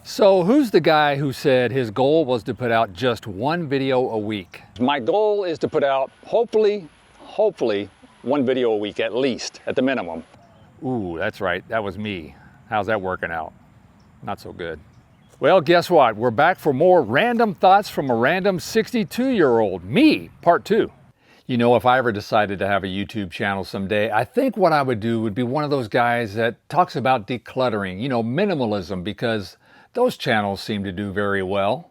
So who's the guy who said his goal was to put out just one video a week? My goal is to put out, hopefully, one video a week at least, at the minimum. Ooh, that's right, that was me. How's that working out? Not so good. Well, guess what? We're back for more random thoughts from a random 62-year-old, me, part 2. You know, if I ever decided to have a YouTube channel someday, I think what I would do would be one of those guys that talks about decluttering, you know, minimalism, because those channels seem to do very well.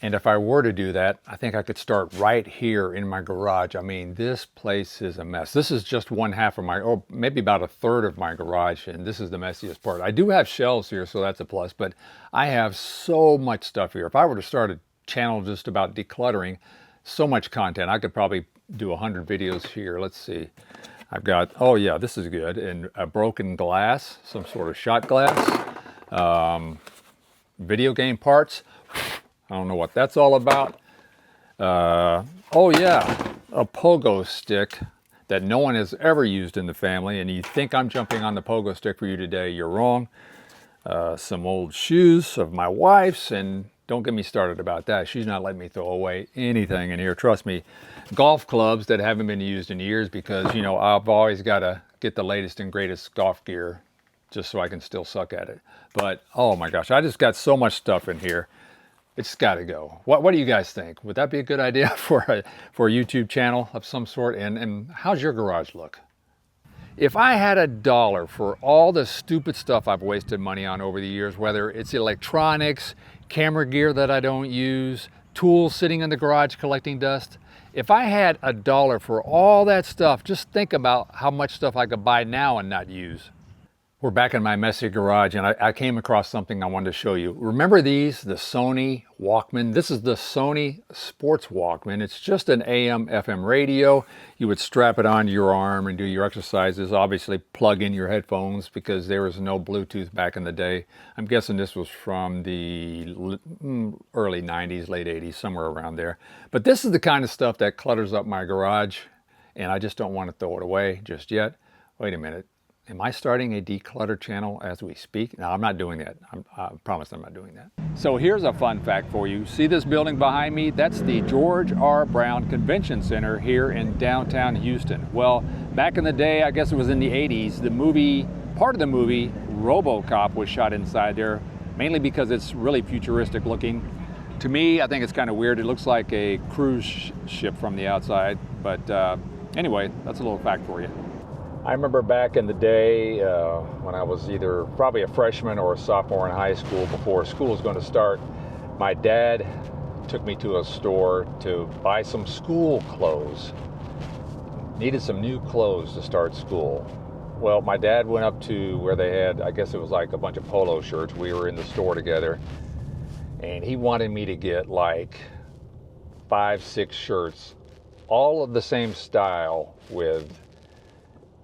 And if I were to do that, I think I could start right here in my garage. I mean, this place is a mess. This is just one half of my, or maybe about a third of my garage, and this is the messiest part. I do have shelves here, so that's a plus, but I have so much stuff here. If I were to start a channel just about decluttering, so much content, I could probably do 100 videos here. Let's see. I've got, oh yeah, this is good. And a broken glass, some sort of shot glass, video game parts. I don't know what that's all about. Oh yeah, a pogo stick that no one has ever used in the family, and you think I'm jumping on the pogo stick for you today. You're wrong. Some old shoes of my wife's, and don't get me started about that. She's not letting me throw away anything in here. Trust me. Golf clubs that haven't been used in years because, you know, I've always got to get the latest and greatest golf gear just so I can still suck at it. But, oh my gosh, I just got so much stuff in here. It's got to go. What do you guys think? Would that be a good idea for a YouTube channel of some sort? And how's your garage look? If I had $1 for all the stupid stuff I've wasted money on over the years, whether it's electronics, camera gear that I don't use, tools sitting in the garage collecting dust, if I had $1 for all that stuff, just think about how much stuff I could buy now and not use. We're back in my messy garage, and I came across something I wanted to show you. Remember these, the Sony Walkman? This is the Sony Sports Walkman. It's just an AM FM radio. You would strap it onto your arm and do your exercises. Obviously plug in your headphones because there was no Bluetooth back in the day. I'm guessing this was from the early 90s, late 80s, somewhere around there. But this is the kind of stuff that clutters up my garage, and I just don't want to throw it away just yet. Wait a minute. Am I starting a declutter channel as we speak? No, I'm not doing that. I promise I'm not doing that. So here's a fun fact for you. See this building behind me? That's the George R. Brown Convention Center here in downtown Houston. Well, back in the day, I guess it was in the 80s, part of the movie, RoboCop was shot inside there, mainly because it's really futuristic looking. To me, I think it's kind of weird. It looks like a cruise ship from the outside. But anyway, that's a little fact for you. I remember back in the day when I was either probably a freshman or a sophomore in high school, before school was going to start, my dad took me to a store to buy some school clothes. Needed some new clothes to start school. Well, my dad went up to where they had, I guess it was like a bunch of polo shirts. We were in the store together, and he wanted me to get like 5, 6 shirts, all of the same style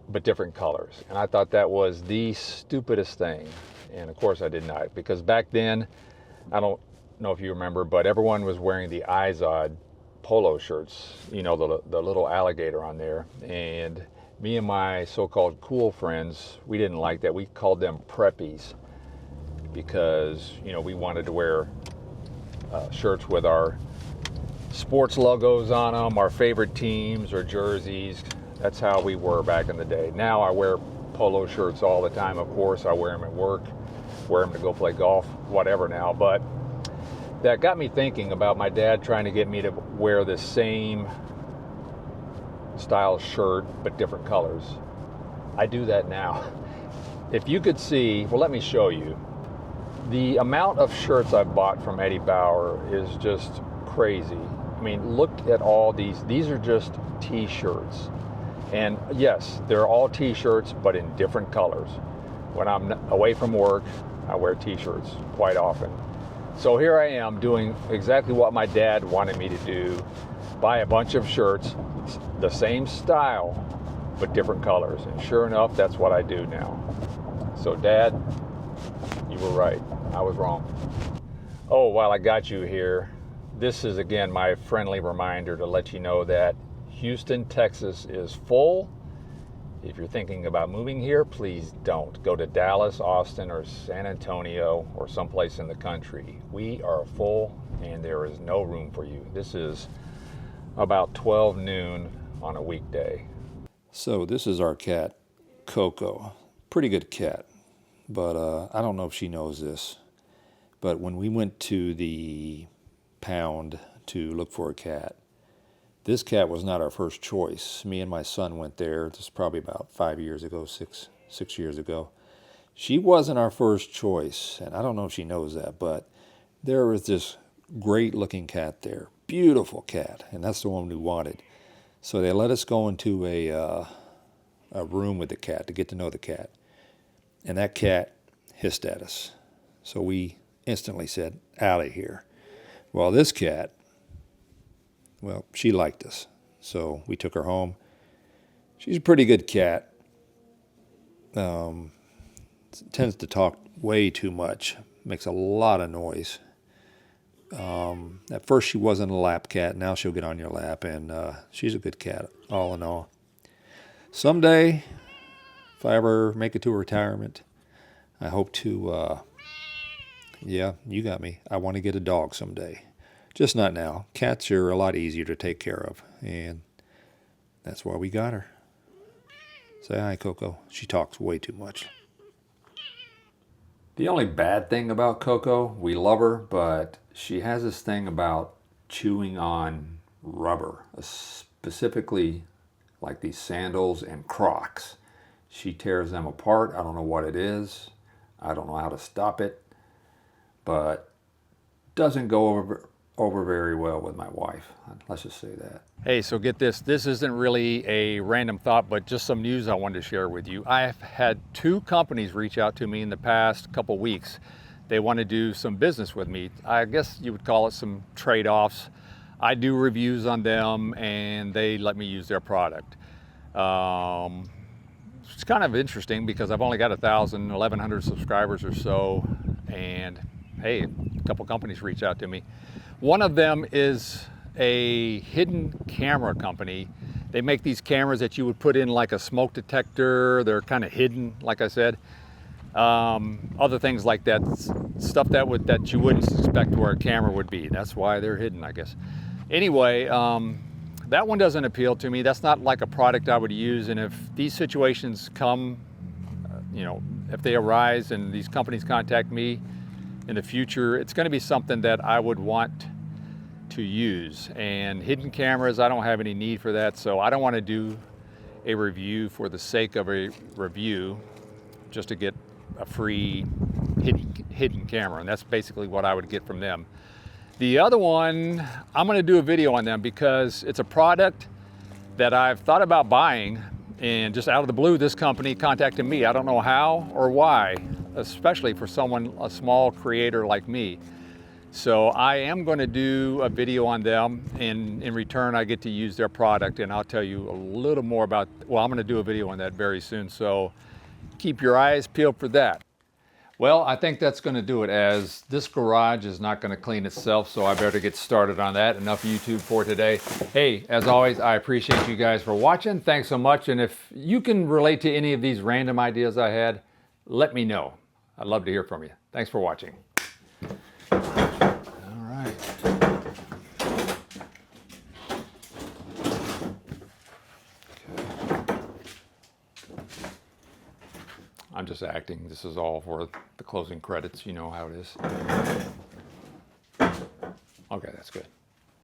but different colors. And I thought that was the stupidest thing. And of course I did not, because back then, I don't know if you remember, but everyone was wearing the Izod polo shirts, you know, the little alligator on there. And me and my so-called cool friends, we didn't like that. We called them preppies because, you know, we wanted to wear shirts with our sports logos on them, our favorite teams or jerseys. That's how we were back in the day. Now I wear polo shirts all the time, of course. I wear them at work, wear them to go play golf, whatever now. But that got me thinking about my dad trying to get me to wear the same style shirt, but different colors. I do that now. If you could see, well, let me show you. The amount of shirts I've bought from Eddie Bauer is just crazy. I mean, look at all these. These are just t-shirts. And yes, they're all t-shirts, but in different colors. When I'm away from work, I wear t-shirts quite often. So here I am doing exactly what my dad wanted me to do. Buy a bunch of shirts, the same style, but different colors. And sure enough, that's what I do now. So Dad, you were right. I was wrong. Oh, while I got you here, this is again my friendly reminder to let you know that Houston, Texas is full If you're thinking about moving here, please don't. Go to Dallas, Austin, or San Antonio, or someplace in the country. We are full and there is no room for you. This is about 12 noon on a weekday. So this is our cat, Coco. Pretty good cat, but I don't know if she knows this. But when we went to the pound to look for a cat, this cat was not our first choice. Me and my son went there. This is probably about 5 years ago, six years ago. She wasn't our first choice, and I don't know if she knows that, but there was this great-looking cat there, beautiful cat, and that's the one we wanted. So they let us go into a room with the cat to get to know the cat, and that cat hissed at us. So we instantly said, "Out of here." Well, this cat, well, she liked us, so we took her home. She's a pretty good cat. Tends to talk way too much, makes a lot of noise. At first she wasn't a lap cat, now she'll get on your lap, and she's a good cat, all in all. Someday, if I ever make it to retirement, I hope to, yeah, you got me, I want to get a dog someday. Just not now. Cats are a lot easier to take care of, and that's why we got her. Say hi, Coco. She talks way too much. The only bad thing about Coco, we love her, but she has this thing about chewing on rubber, specifically like these sandals and Crocs. She tears them apart. I don't know what it is. I don't know how to stop it, but doesn't go over very well with my wife. Let's just say that. Hey, so get this. This isn't really a random thought, but just some news I wanted to share with you. I've had 2 companies reach out to me in the past couple weeks. They want to do some business with me. I guess you would call it some trade-offs. I do reviews on them and they let me use their product. It's kind of interesting because I've only got 1,100 subscribers or so, and hey, a couple companies reach out to me. One of them is a hidden camera company. They make these cameras that you would put in like a smoke detector. They're kind of hidden, like I said. Other things like that, stuff that you wouldn't suspect where a camera would be. That's why they're hidden, I guess. Anyway, that one doesn't appeal to me. That's not like a product I would use. And if these situations come, you know, if they arise and these companies contact me in the future, it's going to be something that I would want to use. And hidden cameras, I don't have any need for that, so I don't want to do a review for the sake of a review just to get a free hidden camera, and that's basically what I would get from them. The other one, I'm going to do a video on them because it's a product that I've thought about buying, and just out of the blue this company contacted me. I don't know how or why, especially for someone, a small creator like me. So I am going to do a video on them, and in return I get to use their product, and I'll tell you a little more about, well, I'm going to do a video on that very soon, so keep your eyes peeled for that. Well, I think that's going to do it, as this garage is not going to clean itself, so I better get started on that. Enough YouTube for today. Hey, as always, I appreciate you guys for watching. Thanks so much, and if you can relate to any of these random ideas I had, let me know. I'd love to hear from you. Thanks for watching. I'm just acting. This is all for the closing credits. You know how it is. Okay, that's good.